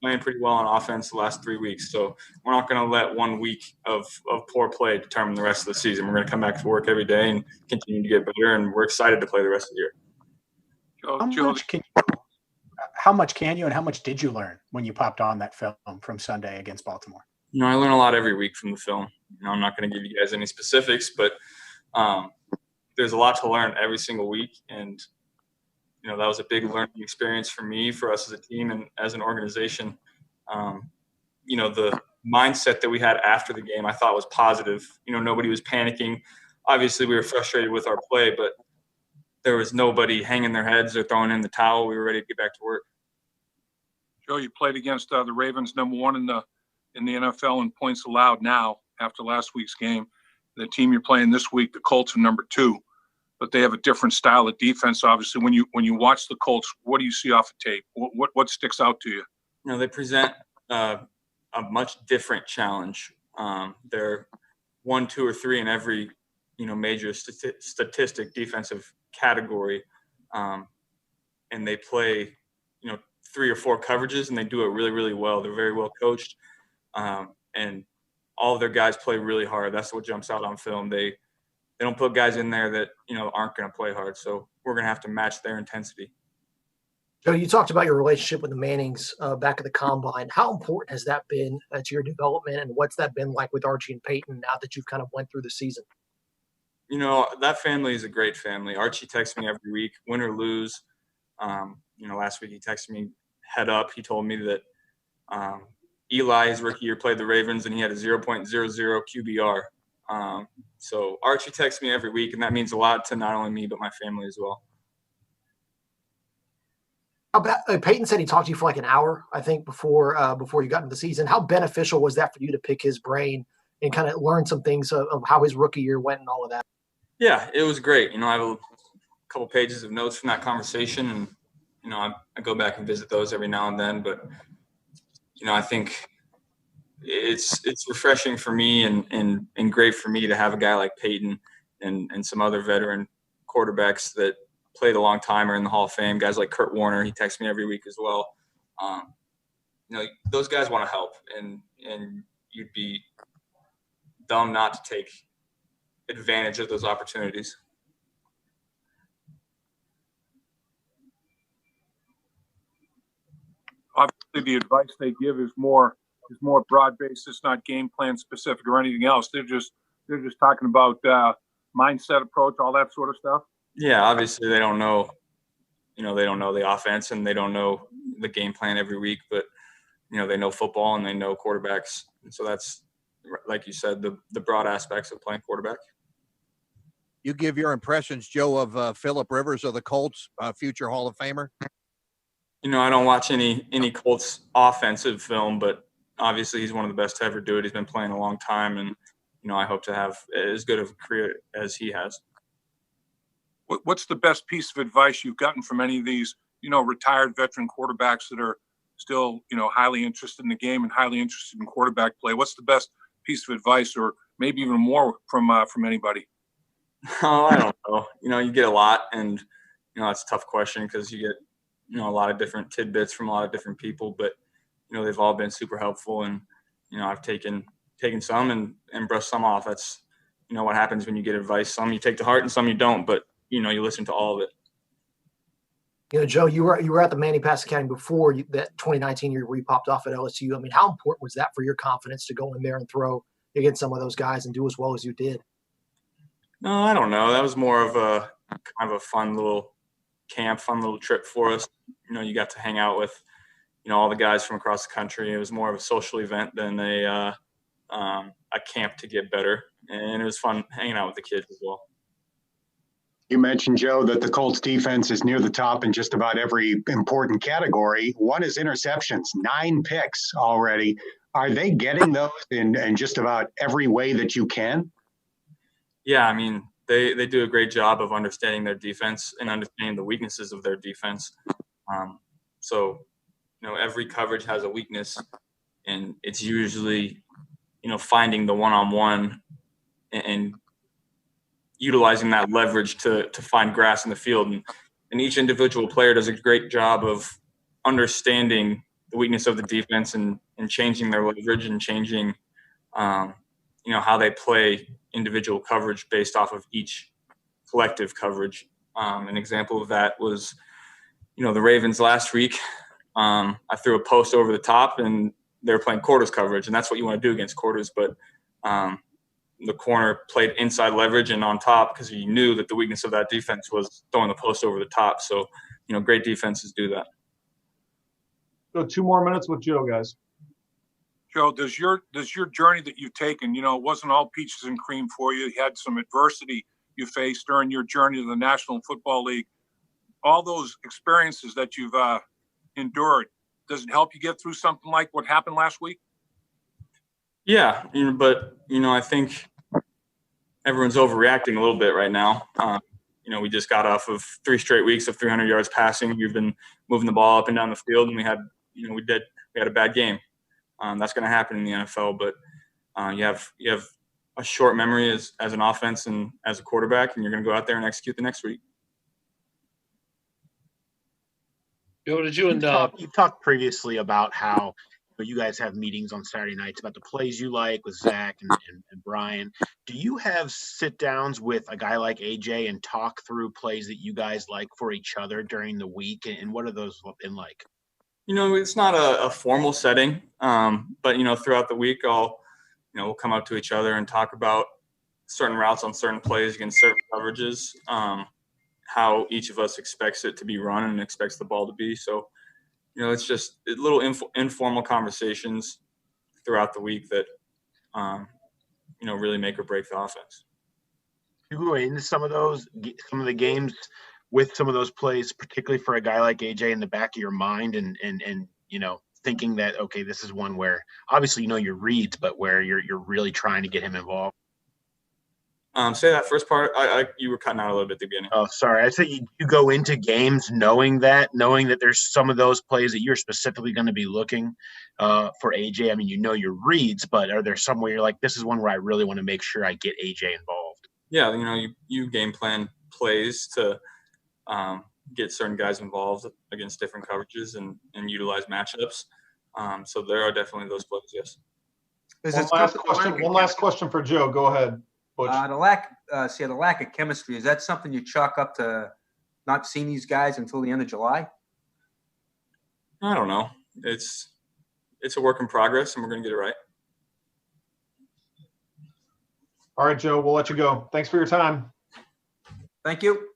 playing pretty well on offense the last 3 weeks. So we're not going to let 1 week of poor play determine the rest of the season. We're going to come back to work every day and continue to get better, and we're excited to play the rest of the year. How much can you and how much did you learn when you popped on that film from Sunday against Baltimore? I learn a lot every week from the film. I'm not going to give you guys any specifics, but there's a lot to learn every single week. And, that was a big learning experience for me, for us as a team and as an organization. The mindset that we had after the game I thought was positive. Nobody was panicking. Obviously, we were frustrated with our play, but there was nobody hanging their heads or throwing in the towel. We were ready to get back to work. Joe, you played against the Ravens, number one in the NFL in points allowed now after last week's game. The team you're playing this week, the Colts, are number 2, but they have a different style of defense. Obviously, when you watch the Colts, what do you see off the tape? What sticks out to you? They present a much different challenge. They're 1, 2, or 3 in every major statistic defensive category, and they play 3 or 4 coverages, and they do it really, really well. They're very well coached, and all of their guys play really hard. That's what jumps out on film. They don't put guys in there that aren't going to play hard. So we're going to have to match their intensity. Joe, you talked about your relationship with the Mannings back at the Combine. How important has that been to your development, and what's that been like with Archie and Peyton now that you've kind of went through the season? That family is a great family. Archie texts me every week, win or lose. Last week he texted me head up. He told me that Eli, his rookie year, played the Ravens, and he had a 0.00 QBR. So Archie texts me every week, and that means a lot to not only me but my family as well. Peyton said he talked to you for like an hour, I think, before you got into the season. How beneficial was that for you to pick his brain and kind of learn some things of how his rookie year went and all of that? Yeah, it was great. I have a couple pages of notes from that conversation, and I go back and visit those every now and then. But I think it's refreshing for me and great for me to have a guy like Peyton and some other veteran quarterbacks that played a long time or in the Hall of Fame. Guys like Kurt Warner, he texts me every week as well. Those guys want to help, and you'd be dumb not to take advantage of those opportunities. Obviously, the advice they give is more broad-based. It's not game plan specific or anything else. They're just talking about mindset, approach, all that sort of stuff. Yeah, obviously they don't know, they don't know the offense, and they don't know the game plan every week, but they know football and they know quarterbacks, and so that's, like you said, the broad aspects of playing quarterback. You give your impressions, Joe, of Phillip Rivers of the Colts, future Hall of Famer? I don't watch any Colts offensive film, but obviously he's one of the best to ever do it. He's been playing a long time, and I hope to have as good of a career as he has. What's the best piece of advice you've gotten from any of these, retired veteran quarterbacks that are still, highly interested in the game and highly interested in quarterback play? What's the best piece of advice, or maybe even more from anybody? Oh, I don't know. You get a lot, and that's a tough question because you get a lot of different tidbits from a lot of different people, but they've all been super helpful, and I've taken some and brushed some off. That's what happens when you get advice. Some you take to heart and some you don't, but you listen to all of it. Joe, you were at the Manning Pass Academy before that 2019 year where you popped off at LSU. I mean, how important was that for your confidence to go in there and throw against some of those guys and do as well as you did? No, I don't know. That was more of a kind of a fun little camp, fun little trip for us. You got to hang out with, all the guys from across the country. It was more of a social event than a camp to get better. And it was fun hanging out with the kids as well. You mentioned, Joe, that the Colts defense is near the top in just about every important category. One is interceptions, 9 picks already. Are they getting those in just about every way that you can? Yeah, I mean, they do a great job of understanding their defense and understanding the weaknesses of their defense. So, every coverage has a weakness, and it's usually, finding the one-on-one and utilizing that leverage to find grass in the field. And each individual player does a great job of understanding the weakness of the defense and changing their leverage and changing, how they play individual coverage based off of each collective coverage. An example of that was, the Ravens last week. I threw a post over the top and they were playing quarters coverage, and that's what you want to do against quarters. But the corner played inside leverage and on top because he knew that the weakness of that defense was throwing the post over the top. So, great defenses do that. Go 2 more minutes with Joe, guys. Joe, does your journey that you've taken, it wasn't all peaches and cream for you. You had some adversity you faced during your journey to the National Football League. All those experiences that you've endured, does it help you get through something like what happened last week? Yeah, but I think everyone's overreacting a little bit right now. We just got off of 3 straight weeks of 300 yards passing. We've been moving the ball up and down the field, and we had a bad game. That's going to happen in the NFL, but you have a short memory as an offense and as a quarterback, and you're going to go out there and execute the next week. Joe, did you you talked previously about how you guys have meetings on Saturday nights about the plays you like with Zach and Brian. Do you have sit downs with a guy like AJ and talk through plays that you guys like for each other during the week? And what are those been like? It's not a formal setting, but throughout the week, we'll come up to each other and talk about certain routes on certain plays against certain coverages, how each of us expects it to be run and expects the ball to be. So, it's just little informal conversations throughout the week that, really make or break the offense. You go into some of the games with some of those plays, particularly for a guy like AJ, in the back of your mind and thinking that, okay, this is one where obviously your reads, but where you're really trying to get him involved. Say that first part. You were cutting out a little bit at the beginning. Oh, sorry. I said you go into games knowing that there's some of those plays that you're specifically going to be looking for AJ. I mean, your reads, but are there some where you're like, this is one where I really want to make sure I get AJ involved? Yeah, you game plan plays to get certain guys involved against different coverages and utilize matchups. So there are definitely those plays, yes. One last question for Joe. Go ahead. The lack of chemistry, is that something you chalk up to not seeing these guys until the end of July? I don't know. It's a work in progress, and we're going to get it right. All right, Joe, we'll let you go. Thanks for your time. Thank you.